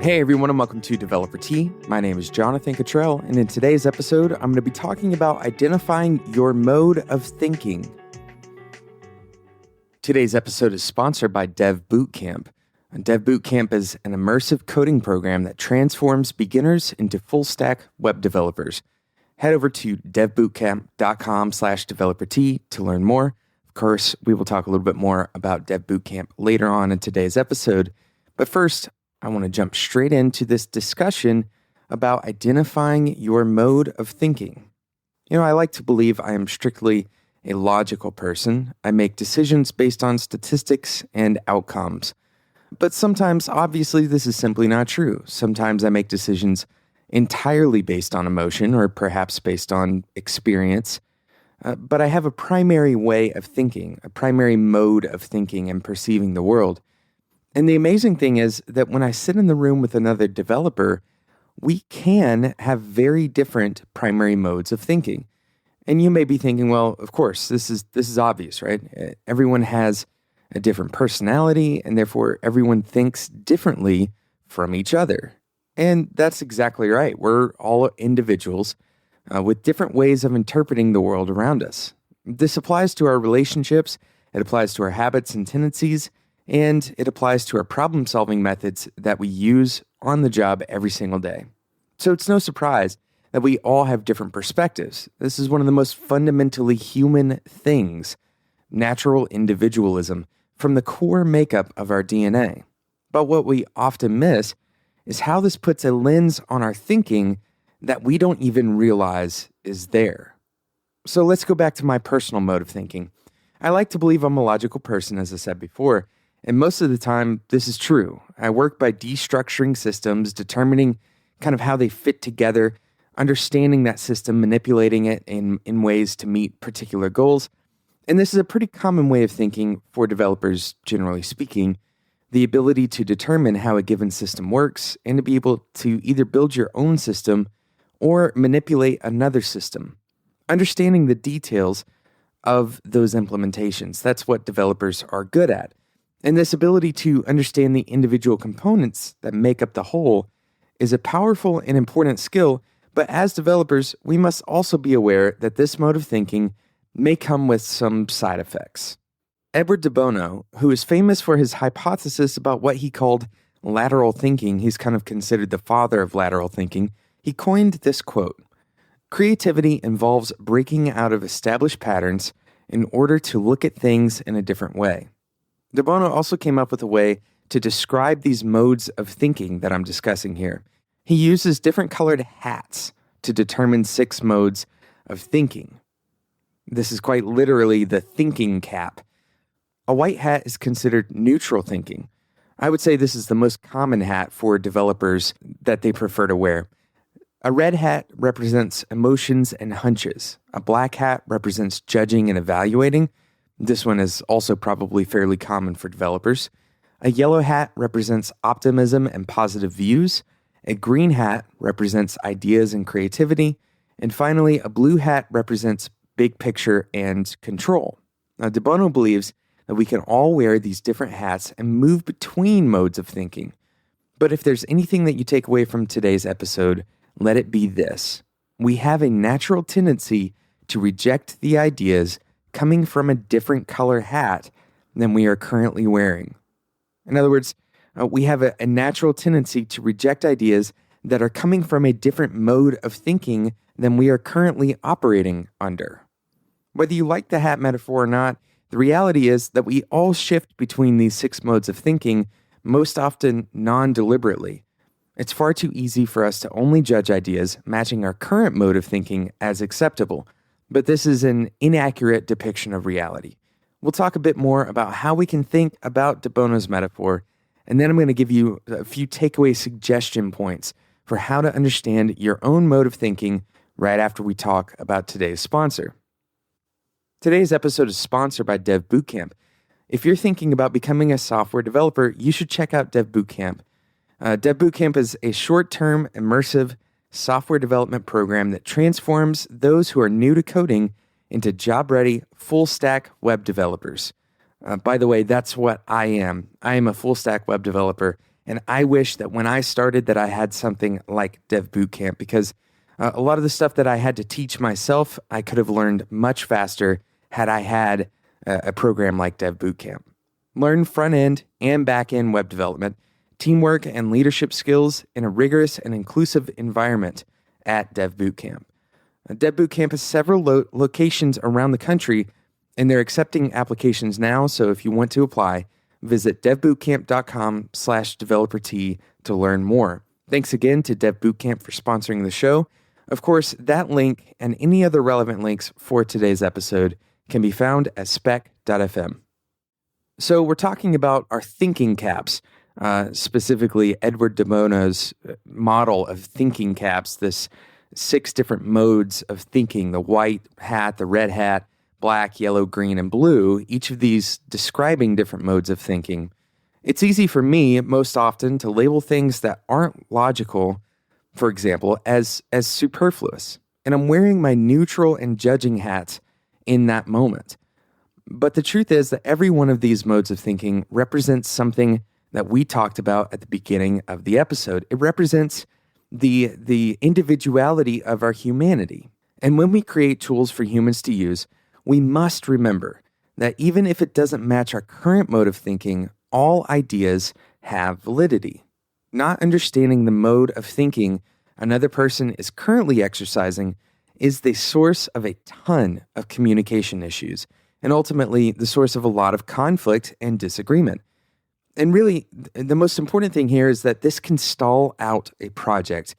Hey everyone, and welcome to Developer Tea. My name is Jonathan Cottrell, and in today's episode, I'm going to be talking about identifying your mode of thinking. Today's episode is sponsored by Dev Bootcamp. Dev Bootcamp is an immersive coding program that transforms beginners into full-stack web developers. Head over to devbootcamp.com/developertea to learn more. Of course, we will talk a little bit more about Dev Bootcamp later on in today's episode. But first, I want to jump straight into this discussion about identifying your mode of thinking. I like to believe I am strictly a logical person. I make decisions based on statistics and outcomes. But sometimes, obviously, this is simply not true. Sometimes I make decisions entirely based on emotion or perhaps based on experience. But I have a primary way of thinking, a primary mode of thinking and perceiving the world. And the amazing thing is that when I sit in the room with another developer, we can have very different primary modes of thinking. And you may be thinking, well, of course, this is obvious, right? Everyone has a different personality, and therefore everyone thinks differently from each other. And that's exactly right. We're all individuals with different ways of interpreting the world around us. This applies to our relationships, it applies to our habits and tendencies, and it applies to our problem-solving methods that we use on the job every single day. So it's no surprise that we all have different perspectives. This is one of the most fundamentally human things, natural individualism, from the core makeup of our DNA. But what we often miss is how this puts a lens on our thinking that we don't even realize is there. So let's go back to my personal mode of thinking. I like to believe I'm a logical person, as I said before, and most of the time, this is true. I work by destructuring systems, determining kind of how they fit together, understanding that system, manipulating it in ways to meet particular goals. And this is a pretty common way of thinking for developers, generally speaking, the ability to determine how a given system works and to be able to either build your own system or manipulate another system. Understanding the details of those implementations, that's what developers are good at. And this ability to understand the individual components that make up the whole is a powerful and important skill, but as developers, we must also be aware that this mode of thinking may come with some side effects. Edward de Bono, who is famous for his hypothesis about what he called lateral thinking, he's kind of considered the father of lateral thinking, he coined this quote: "Creativity involves breaking out of established patterns in order to look at things in a different way." De Bono also came up with a way to describe these modes of thinking that I'm discussing here. He uses different colored hats to determine 6 modes of thinking. This is quite literally the thinking cap. A white hat is considered neutral thinking. I would say this is the most common hat for developers that they prefer to wear. A red hat represents emotions and hunches. A black hat represents judging and evaluating. This one is also probably fairly common for developers. A yellow hat represents optimism and positive views. A green hat represents ideas and creativity. And finally, a blue hat represents big picture and control. Now, De Bono believes that we can all wear these different hats and move between modes of thinking. But if there's anything that you take away from today's episode, let it be this: we have a natural tendency to reject the ideas coming from a different color hat than we are currently wearing. In other words, we have a natural tendency to reject ideas that are coming from a different mode of thinking than we are currently operating under. Whether you like the hat metaphor or not, the reality is that we all shift between these 6 modes of thinking, most often non-deliberately. It's far too easy for us to only judge ideas matching our current mode of thinking as acceptable. But this is an inaccurate depiction of reality. We'll talk a bit more about how we can think about De Bono's metaphor, and then I'm going to give you a few takeaway suggestion points for how to understand your own mode of thinking right after we talk about today's sponsor. Today's episode is sponsored by Dev Bootcamp. If you're thinking about becoming a software developer, you should check out Dev Bootcamp. Dev Bootcamp is a short-term, immersive software development program that transforms those who are new to coding into job-ready, full-stack web developers. By the way, that's what I am. I am a full-stack web developer, And I wish that when I started that I had something like Dev Bootcamp, because a lot of the stuff that I had to teach myself, I could have learned much faster had I had a program like Dev Bootcamp. Learn front-end and back-end web development, teamwork and leadership skills in a rigorous and inclusive environment at Dev Bootcamp. Dev Bootcamp has several locations around the country, and they're accepting applications now. So if you want to apply, visit devbootcamp.com/developer-t to learn more. Thanks again to Dev Bootcamp for sponsoring the show. Of course, that link and any other relevant links for today's episode can be found at spec.fm. So we're talking about our thinking caps, specifically Edward de Bono's model of thinking caps, this 6 different modes of thinking: the white hat, the red hat, black, yellow, green, and blue, each of these describing different modes of thinking. It's easy for me most often to label things that aren't logical, for example, as superfluous. And I'm wearing my neutral and judging hat in that moment. But the truth is that every one of these modes of thinking represents something that we talked about at the beginning of the episode. It represents the individuality of our humanity. And when we create tools for humans to use, we must remember that even if it doesn't match our current mode of thinking, all ideas have validity. Not understanding the mode of thinking another person is currently exercising is the source of a ton of communication issues, and ultimately the source of a lot of conflict and disagreement. And really, the most important thing here is that this can stall out a project.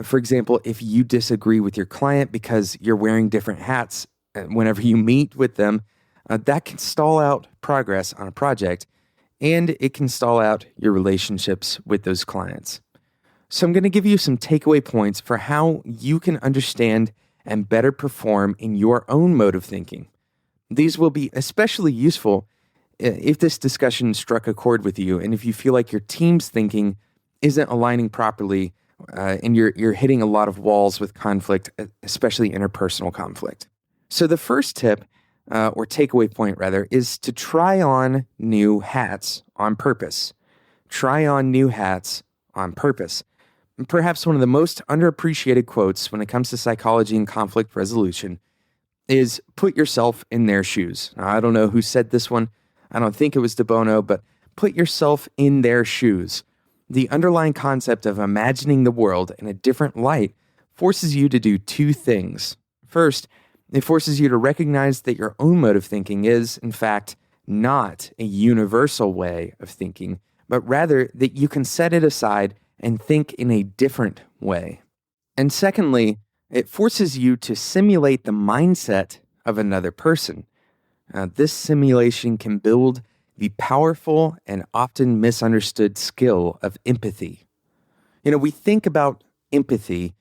For example, if you disagree with your client because you're wearing different hats whenever you meet with them, that can stall out progress on a project, and it can stall out your relationships with those clients. So I'm going to give you some takeaway points for how you can understand and better perform in your own mode of thinking. These will be especially useful if this discussion struck a chord with you, and if you feel like your team's thinking isn't aligning properly, and you're hitting a lot of walls with conflict, especially interpersonal conflict. So the first tip, or takeaway point rather, is to try on new hats on purpose. Try on new hats on purpose. Perhaps one of the most underappreciated quotes when it comes to psychology and conflict resolution is put yourself in their shoes. Now, I don't know who said this one. I don't think it was de Bono, but put yourself in their shoes. The underlying concept of imagining the world in a different light forces you to do 2 things. First, it forces you to recognize that your own mode of thinking is, in fact, not a universal way of thinking, but rather that you can set it aside and think in a different way. And secondly, it forces you to simulate the mindset of another person. This simulation can build the powerful and often misunderstood skill of empathy. We think about empathy,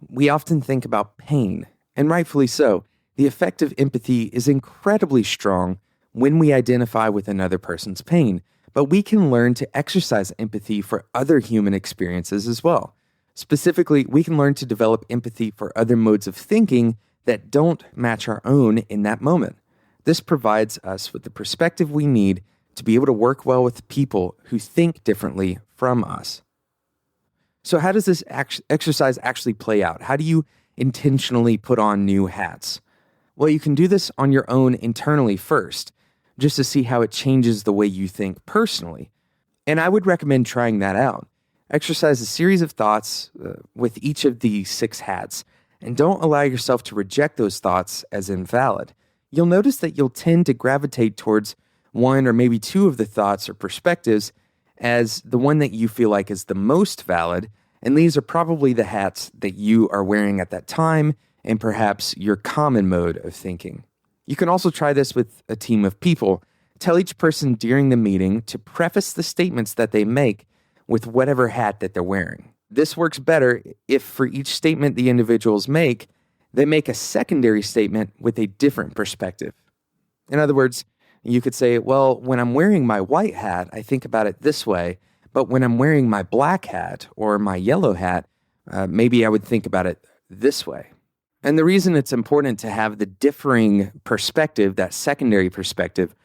we often think about pain, and rightfully so. The effect of empathy is incredibly strong when we identify with another person's pain, but we can learn to exercise empathy for other human experiences as well. Specifically, we can learn to develop empathy for other modes of thinking that don't match our own in that moment. This provides us with the perspective we need to be able to work well with people who think differently from us. So how does this exercise actually play out? How do you intentionally put on new hats? Well, you can do this on your own internally first, just to see how it changes the way you think personally. And I would recommend trying that out. Exercise a series of thoughts with each of the 6 hats, and don't allow yourself to reject those thoughts as invalid. You'll notice that you'll tend to gravitate towards one or maybe 2 of the thoughts or perspectives as the one that you feel like is the most valid, and these are probably the hats that you are wearing at that time and perhaps your common mode of thinking. You can also try this with a team of people. Tell each person during the meeting to preface the statements that they make with whatever hat that they're wearing. This works better if for each statement the individuals make, they make a secondary statement with a different perspective. In other words, you could say, well, when I'm wearing my white hat, I think about it this way, but when I'm wearing my black hat or my yellow hat, maybe I would think about it this way. And the reason it's important to have the differing perspective, that secondary perspective,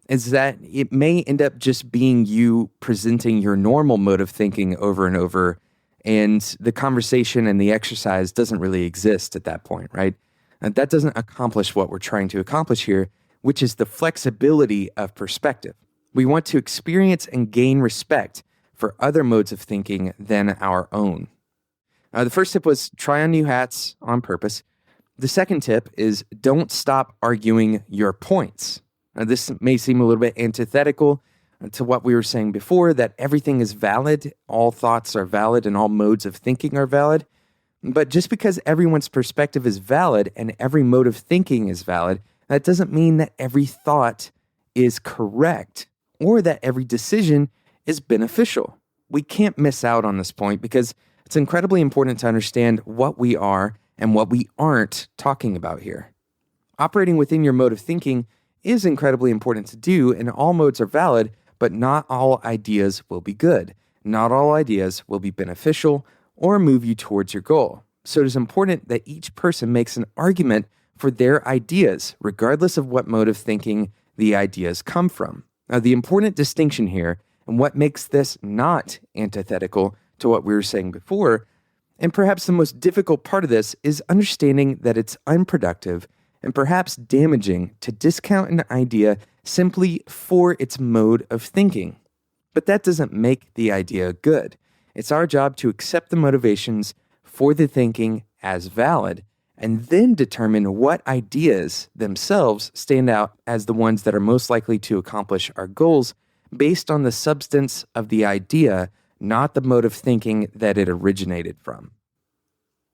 is that it may end up just being you presenting your normal mode of thinking over and over, and the conversation and the exercise doesn't really exist at that point, right? And that doesn't accomplish what we're trying to accomplish here, which is the flexibility of perspective. We want to experience and gain respect for other modes of thinking than our own. The first tip was try on new hats on purpose. The second tip is don't stop arguing your points. This may seem a little bit antithetical to what we were saying before, that everything is valid, all thoughts are valid, and all modes of thinking are valid. But just because everyone's perspective is valid and every mode of thinking is valid, that doesn't mean that every thought is correct or that every decision is beneficial. We can't miss out on this point because it's incredibly important to understand what we are and what we aren't talking about here. Operating within your mode of thinking is incredibly important to do, and all modes are valid, but not all ideas will be good. Not all ideas will be beneficial or move you towards your goal. So it is important that each person makes an argument for their ideas, regardless of what mode of thinking the ideas come from. Now, the important distinction here, and what makes this not antithetical to what we were saying before, and perhaps the most difficult part of this, is understanding that it's unproductive and perhaps damaging to discount an idea simply for its mode of thinking. But that doesn't make the idea good. It's our job to accept the motivations for the thinking as valid and then determine what ideas themselves stand out as the ones that are most likely to accomplish our goals based on the substance of the idea, not the mode of thinking that it originated from.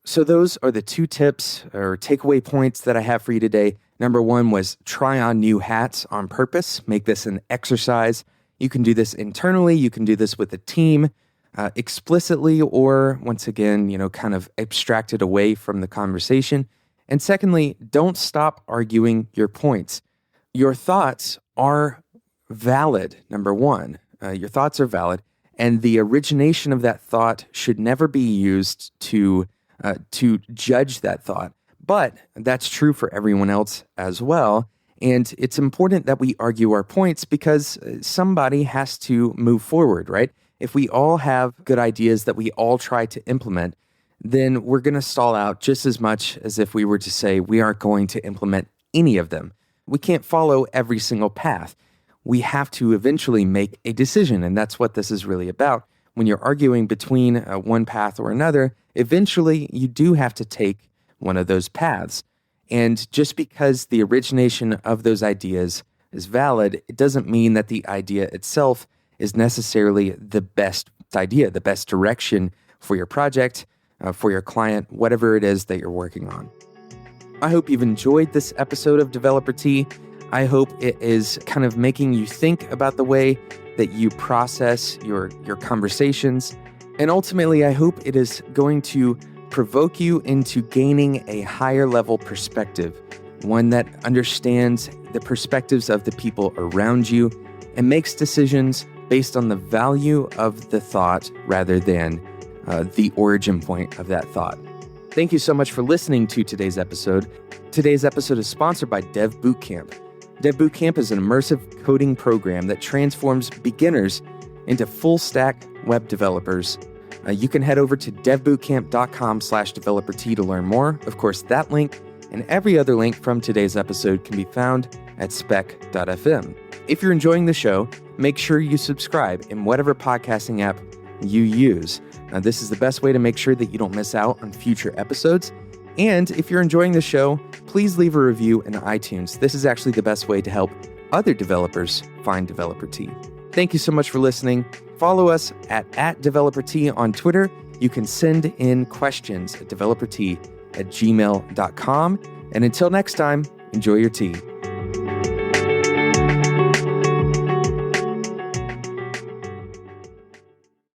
So those are the two tips or takeaway points that I have for you today. Number one was try on new hats on purpose. Make this an exercise. You can do this internally. You can do this with a team, explicitly, or once again, kind of abstracted away from the conversation. And secondly, don't stop arguing your points. Your thoughts are valid, number one. Your thoughts are valid, and the origination of that thought should never be used to judge that thought. But that's true for everyone else as well. And it's important that we argue our points because somebody has to move forward, right? If we all have good ideas that we all try to implement, then we're going to stall out just as much as if we were to say we aren't going to implement any of them. We can't follow every single path. We have to eventually make a decision, and that's what this is really about. When you're arguing between one path or another, eventually you do have to take one of those paths. And just because the origination of those ideas is valid, it doesn't mean that the idea itself is necessarily the best idea, the best direction for your project, for your client, whatever it is that you're working on. I hope you've enjoyed this episode of Developer Tea. I hope it is kind of making you think about the way that you process your conversations. And ultimately, I hope it is going to provoke you into gaining a higher level perspective, one that understands the perspectives of the people around you and makes decisions based on the value of the thought rather than the origin point of that thought. Thank you so much for listening to today's episode. Today's episode is sponsored by Dev Bootcamp. Dev Bootcamp is an immersive coding program that transforms beginners into full-stack web developers. You can head over to devbootcamp.com/developertea to learn more. Of course, that link and every other link from today's episode can be found at spec.fm. If you're enjoying the show, make sure you subscribe in whatever podcasting app you use. Now, this is the best way to make sure that you don't miss out on future episodes. And if you're enjoying the show, please leave a review in iTunes. This is actually the best way to help other developers find Developer Tea. Thank you so much for listening. Follow us at Developer Tea on Twitter. You can send in questions at developertea@gmail.com. And until next time, enjoy your tea.